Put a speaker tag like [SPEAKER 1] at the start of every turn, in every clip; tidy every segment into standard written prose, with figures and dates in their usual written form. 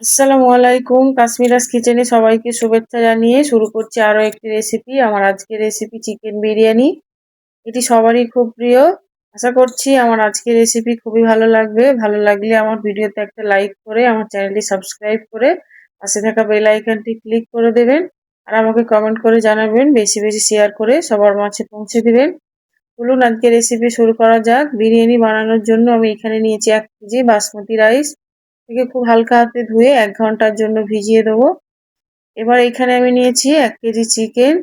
[SPEAKER 1] আসসালামু আলাইকুম। কাশ্মীরাস কিচেনে সবাইকে শুভেচ্ছা জানিয়ে শুরু করছি আরও একটি রেসিপি। আমার আজকের রেসিপি চিকেন বিরিয়ানি। এটি সবারই খুব প্রিয়। আশা করছি আমার আজকের রেসিপি খুবই ভালো লাগবে। ভালো লাগলে আমার ভিডিওতে একটা লাইক করে আমার চ্যানেলটি সাবস্ক্রাইব করে পাশে থাকা বেল আইকনটি ক্লিক করে দেবেন। আর আমাকে কমেন্ট করে জানাবেন, বেশি বেশি শেয়ার করে সবার মাঝে পৌঁছে দিবেন। চলুন আজকে রেসিপি শুরু করা যাক। বিরিয়ানি বানানোর জন্য আমি এখানে নিয়েছি 1 কেজি বাসমতি রাইস। থেকে খুব হালকা হাতে ধুয়ে 1 ঘন্টার জন্য ভিজিয়ে দেবো। এবার এখানে আমি নিয়েছি 1 কেজি চিকেন।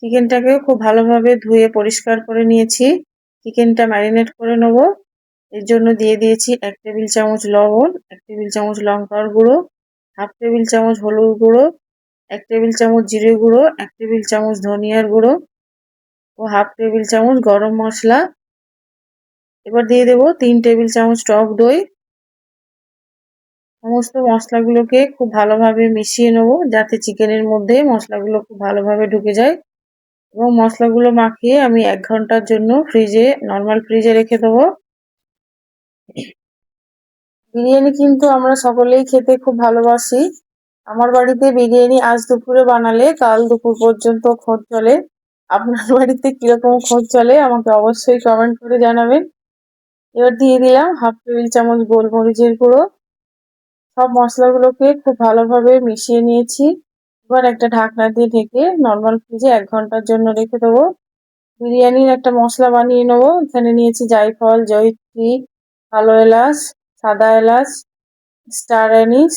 [SPEAKER 1] চিকেনটাকেও খুব ভালোভাবে ধুয়ে পরিষ্কার করে নিয়েছি। চিকেনটা ম্যারিনেট করে নেব। এর জন্য দিয়ে দিয়েছি 1 টেবিল চামচ লবণ, 1 টেবিল চামচ লঙ্কার গুঁড়ো, হাফ টেবিল চামচ হলুদ গুঁড়ো, 1 টেবিল চামচ জিরে গুঁড়ো, 1 টেবিল চামচ ধনিয়ার গুঁড়ো ও হাফ টেবিল চামচ গরম মশলা। এবার দিয়ে দেবো 3 টেবিল চামচ টক দই। সমস্ত মশলাগুলোকে খুব ভালোভাবে মিশিয়ে নেব, যাতে চিকেনের মধ্যে মশলাগুলো খুব ভালোভাবে ঢুকে যায়। এবং মশলাগুলো মাখিয়ে আমি 1 ঘন্টার জন্য নর্মাল ফ্রিজে রেখে দেবো। বিরিয়ানি কিন্তু আমরা সকলেই খেতে খুব ভালোবাসি। আমার বাড়িতে বিরিয়ানি আজ দুপুরে বানালে কাল দুপুর পর্যন্ত খোঁজ চলে। আপনার বাড়িতে কিরকম খোঁজ চলে আমাকে অবশ্যই কমেন্ট করে জানাবেন। এবার দিয়ে দিলাম হাফ টেবিল চামচ গোলমরিচের গুঁড়ো। সব মশলাগুলোকে খুব ভালোভাবে মিশিয়ে নিয়েছি। এবার একটা ঢাকনা দিয়ে ঢেকে নর্মাল ফ্রিজে 1 ঘন্টার জন্য রেখে দেবো। বিরিয়ানির একটা মশলা বানিয়ে নেবো। এখানে নিয়েছি জায়ফল, জয়িত্রী, কালো এলাচ, সাদা এলাচ, স্টার অ্যানিস,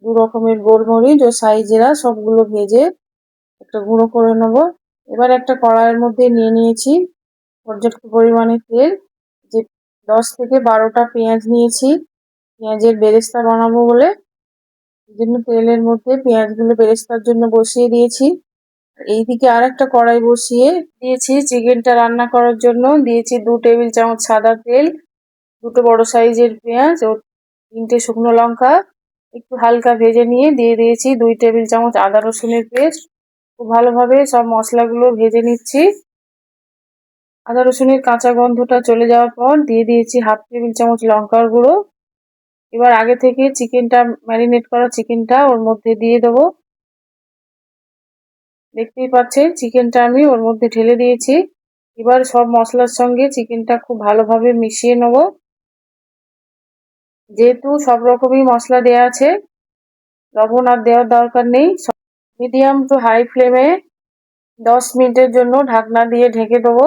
[SPEAKER 1] 2 রকমের গোলমরিচ ও শাহি জিরা সবগুলো ভেজে একটা গুঁড়ো করে নেবো। এবার একটা কড়াইয়ের মধ্যে নিয়ে নিয়েছি পর্যাপ্ত পরিমাণে তেল। যে 10 থেকে 12টা পেঁয়াজ নিয়েছি পেঁয়াজের বেরেস্তা বানাবো বলে। এই জন্য তেলের মধ্যে পেঁয়াজগুলো বেরেস্তার জন্য বসিয়ে দিয়েছি। এইদিকে আর একটা কড়াই বসিয়ে দিয়েছি চিকেনটা রান্না করার জন্য। দিয়েছি 2 টেবিল চামচ সাদা তেল, 2টো বড় সাইজের পেঁয়াজ ও 3টে শুকনো লঙ্কা একটু হালকা ভেজে নিয়ে দিয়ে দিয়েছি 2 টেবিল চামচ আদা রসুনের পেস্ট। খুব ভালোভাবে সব মশলাগুলো ভেজে নিচ্ছি। আদা রসুনের কাঁচা গন্ধটা চলে যাওয়ার পর দিয়ে দিয়েছি হাফ টেবিল চামচ লঙ্কার গুঁড়ো। এবার আগে থেকে ম্যারিনেট করা চিকেনটা ওর মধ্যে দিয়ে দেবো। দেখতেই পাচ্ছেন চিকেনটা আমি ওর মধ্যে ঢেলে দিয়েছি। এবার সব মশলার সঙ্গে চিকেনটা খুব ভালোভাবে মিশিয়ে নেব। যেহেতু সব রকমই মশলা দেওয়া আছে, লবণ আর দেওয়ার দরকার নেই। মিডিয়াম টু হাই ফ্লেমে 10 মিনিটের জন্য ঢাকনা দিয়ে ঢেকে দেবো।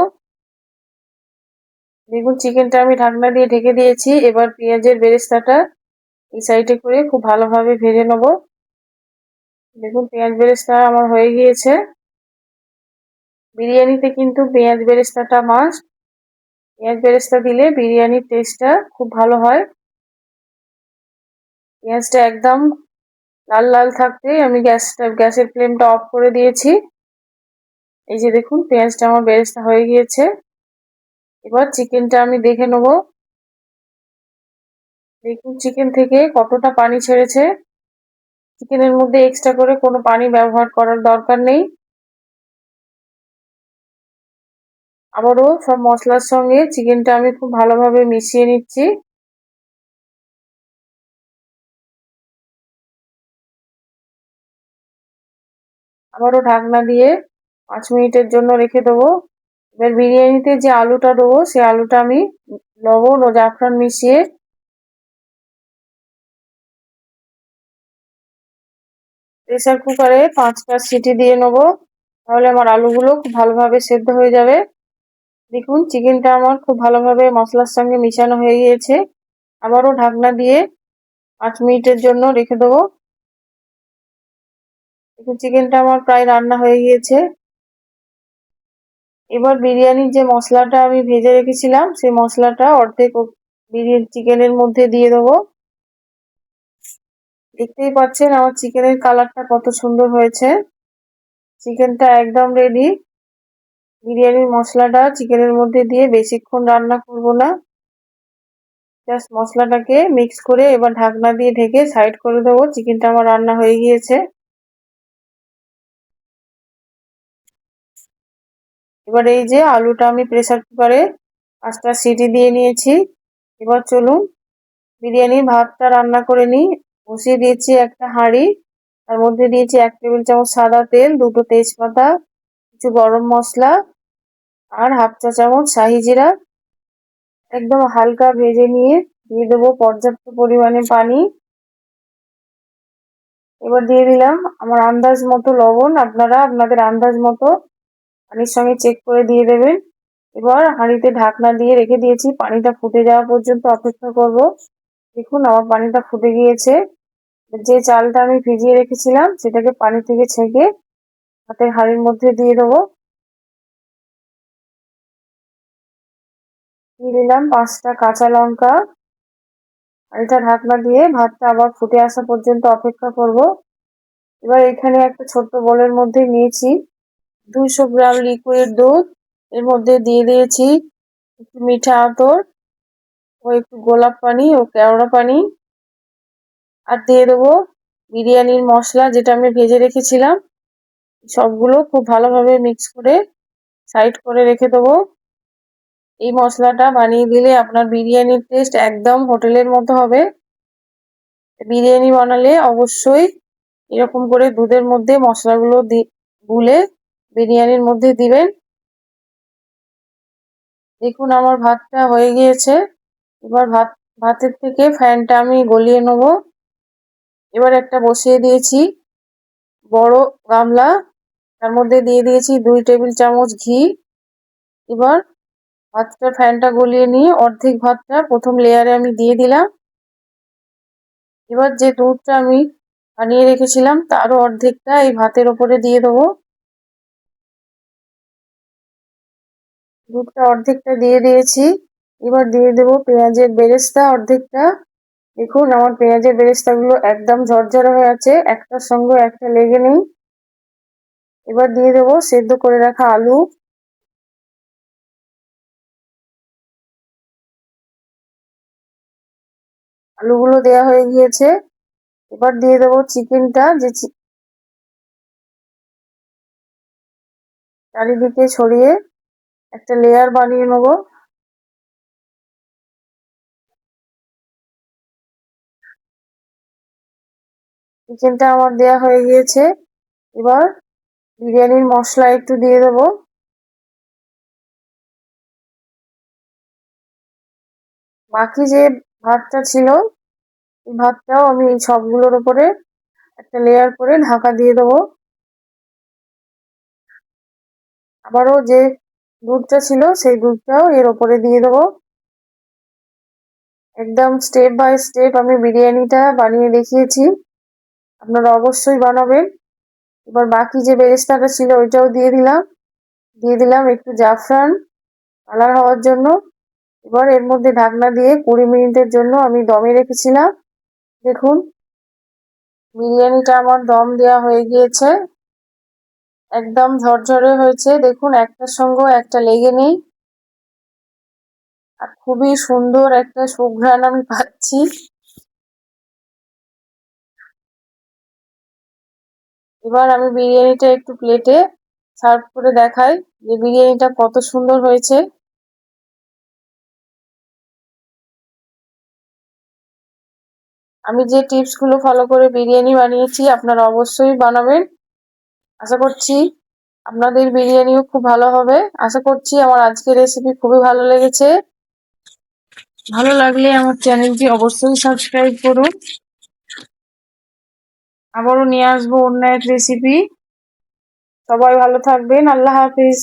[SPEAKER 1] দেখুন চিকেনটা আমি ঢাকনা দিয়ে ঢেকে দিয়েছি। এবার পেঁয়াজের বেরেস্তাটা এই সাইডে করে খুব ভালোভাবে ভেজে নেব। দেখুন পেঁয়াজ বেরেস্তা আমার হয়ে গিয়েছে। বিরিয়ানিতে কিন্তু পেঁয়াজ বেরেস্তাটা মাস্ট। পেঁয়াজ বেরেস্তা দিলে বিরিয়ানির টেস্টটা খুব ভালো হয়। পেঁয়াজটা একদম লাল লাল থাকতেই আমি গ্যাসের ফ্লেমটা অফ করে দিয়েছি। এই যে দেখুন পেঁয়াজটা আমার বেরেস্তা হয়ে গিয়েছে। এবার চিকেনটা আমি দেখে নেব। দেখুন চিকেন থেকে কতটা পানি ছেড়েছে। চিকেনের মধ্যে এক্সট্রা করে কোনো পানি ব্যবহার করার দরকার নেই। আবারও সব মশলার সঙ্গে চিকেনটা আমি খুব ভালোভাবে মিশিয়ে নিচ্ছি। আবারও ঢাকনা দিয়ে 5 মিনিটের জন্য রেখে দেবো। এবার বিরিয়ানিতে যে আলুটা দেবো সেই আলুটা আমি লবণ ও জাফরান মিশিয়ে প্রেসার কুকারে 5টা সিটি দিয়ে নেবো। তাহলে আমার আলুগুলো খুব ভালোভাবে সেদ্ধ হয়ে যাবে। দেখুন চিকেনটা আমার খুব ভালোভাবে মশলার সঙ্গে মিশানো হয়ে গিয়েছে। আবারও ঢাকনা দিয়ে 5 মিনিটের জন্য রেখে দেবো। দেখুন চিকেনটা আমার প্রায় রান্না হয়ে গিয়েছে। এবার বিরিয়ানির যে মশলাটা আমি ভেজে রেখেছিলাম সেই মশলাটা অর্ধেক বিরিয়ানি চিকেনের মধ্যে দিয়ে দেবো। দেখতেই পাচ্ছেন আমার চিকেনের কালারটা কত সুন্দর হয়েছে। চিকেনটা একদম রেডি। বিরিয়ানির মশলাটা চিকেনের মধ্যে দিয়ে বেশিক্ষণ রান্না করব না। জাস্ট মশলাটাকে মিক্স করে এবার ঢাকনা দিয়ে ঢেকে সাইড করে দেবো। চিকেনটা আমার রান্না হয়ে গিয়েছে। এবার এই যে আলুটা আমি প্রেসার কুকারে 5টা সিটি দিয়ে নিয়েছি। এবার চলুন বিরিয়ানির ভাতটা রান্না করে নিই। বসিয়ে দিয়েছি একটা হাঁড়ি। তার মধ্যে দিয়েছি 1 টেবিল চামচ সাদা তেল, 2টো তেজপাতা, কিছু গরম মশলা আর হাফ চা চামচ শাহি জিরা। একদম হালকা ভেজে নিয়ে দিয়ে দেবো পর্যাপ্ত পরিমাণে পানি। এবার দিয়ে দিলাম আমার আন্দাজ মতো লবণ। আপনারা আপনাদের আন্দাজ মতো পানির সঙ্গে চেক করে দিয়ে দেবেন। এবার হাঁড়িতে ঢাকনা দিয়ে রেখে দিয়েছি, পানিটা ফুটে যাওয়া পর্যন্ত অপেক্ষা করব। দেখুন আমার পানিটা ফুটে গিয়েছে। যে চালটা আমি ভিজিয়ে রেখেছিলাম সেটাকে পানি থেকে ছেঁকে ভাতের হাঁড়ির মধ্যে দিয়ে দেবো। দিয়ে দিলাম 5টা কাঁচা লঙ্কা। হাঁড়িটা ঢাকনা দিয়ে ভাতটা আবার ফুটে আসা পর্যন্ত অপেক্ষা করব। এবার এখানে একটা ছোট্ট বোলের মধ্যে নিয়েছি 200 গ্রাম লিকুইড দুধ। এর মধ্যে দিয়ে দিয়েছি একটু মিঠা আতর ও একটু গোলাপ পানি ও কেওড়া পানি। আর দিয়ে দেবো বিরিয়ানির মশলা যেটা আমি ভেজে রেখেছিলাম। সবগুলো খুব ভালোভাবে মিক্স করে সাইড করে রেখে দেবো। এই মশলাটা বানিয়ে দিলে আপনার বিরিয়ানির টেস্ট একদম হোটেলের মতো হবে। বিরিয়ানি বানালে অবশ্যই এরকম করে দুধের মধ্যে মশলাগুলো গুলে বিরিয়ানির মধ্যে দিবেন। দেখুন আমার ভাতটা হয়ে গিয়েছে। এবার ভাতের থেকে ফ্যানটা আমি গলিয়ে নেব। এবার একটা বসিয়ে দিয়েছি বড় গামলা। তার মধ্যে দিয়ে দিয়েছি 2 টেবিল চামচ ঘি। এবার ফ্যানটা গলিয়ে নিয়ে অর্ধেক ভাতটা প্রথম লেয়ারে আমি দিয়ে দিলাম। এবার যে দুধটা আমি বানিয়ে রেখেছিলাম তারও অর্ধেকটা এই ভাতের ওপরে দিয়ে দেবো। দুধটা অর্ধেকটা দিয়ে দিয়েছি। এবার দিয়ে দেবো পেঁয়াজের বেরেস্তা অর্ধেকটা। দেখুন আমার পেঁয়াজের বেরেস্তাগুলো একদম ঝরঝরে হয়ে আছে, একটার সঙ্গে একটা লেগে নেই। এবার দিয়ে দেবো সেদ্ধ করে রাখা আলু। আলুগুলো দেওয়া হয়ে গিয়েছে। এবার দিয়ে দেবো চিকেনটা, যে চারিদিকে ছড়িয়ে একটা লেয়ার বানিয়ে নেবো। চিকেনটা আমার দেওয়া হয়ে গিয়েছে। এবার বিরিয়ানির মশলা একটু দিয়ে দেবো। বাকি যে ভাতটা ছিল এই ভাতটাও আমি এই সবগুলোর উপরে একটা লেয়ার করে ঢাকা দিয়ে দেবো। আবারও যে দুধটা ছিল সেই দুধটাও এর ওপরে দিয়ে দেবো। একদম স্টেপ বাই স্টেপ আমি বিরিয়ানিটা বানিয়ে দেখিয়েছি, আপনারা অবশ্যই বানাবেন। এবার বাকি যে বেরেস্তাটা ছিল ওইটাও দিয়ে দিলাম। দিয়ে দিলাম একটু জাফরান কালার হওয়ার জন্য। এবার এর মধ্যে ঢাকনা দিয়ে 20 মিনিটের জন্য আমি দমে রেখেছিলাম। দেখুন বিরিয়ানিটা আমার দম দেওয়া হয়ে গিয়েছে, একদম ঝরঝরে হয়েছে। দেখুন একটার সঙ্গেও একটা লেগে নেই আর খুবই সুন্দর একটা সুঘ্রাণ আমি পাচ্ছি। এবার আমি বিরিয়ানিটা একটু প্লেটে সার্ভ করে দেখাই যে বিরিয়ানিটা কত সুন্দর হয়েছে। আমি যে টিপস গুলো ফলো করে বিরিয়ানি বানিয়েছি আপনারা অবশ্যই বানাবেন। আশা করছি আপনাদের বিরিয়ানিও খুব ভালো হবে। আশা করছি আমার আজকের রেসিপি খুবই ভালো লেগেছে। ভালো লাগলে আমার চ্যানেলটি অবশ্যই সাবস্ক্রাইব করুন। আবারও নিয়ে আসবো অন্য এক রেসিপি। সবাই ভালো থাকবেন। আল্লাহ হাফিজ।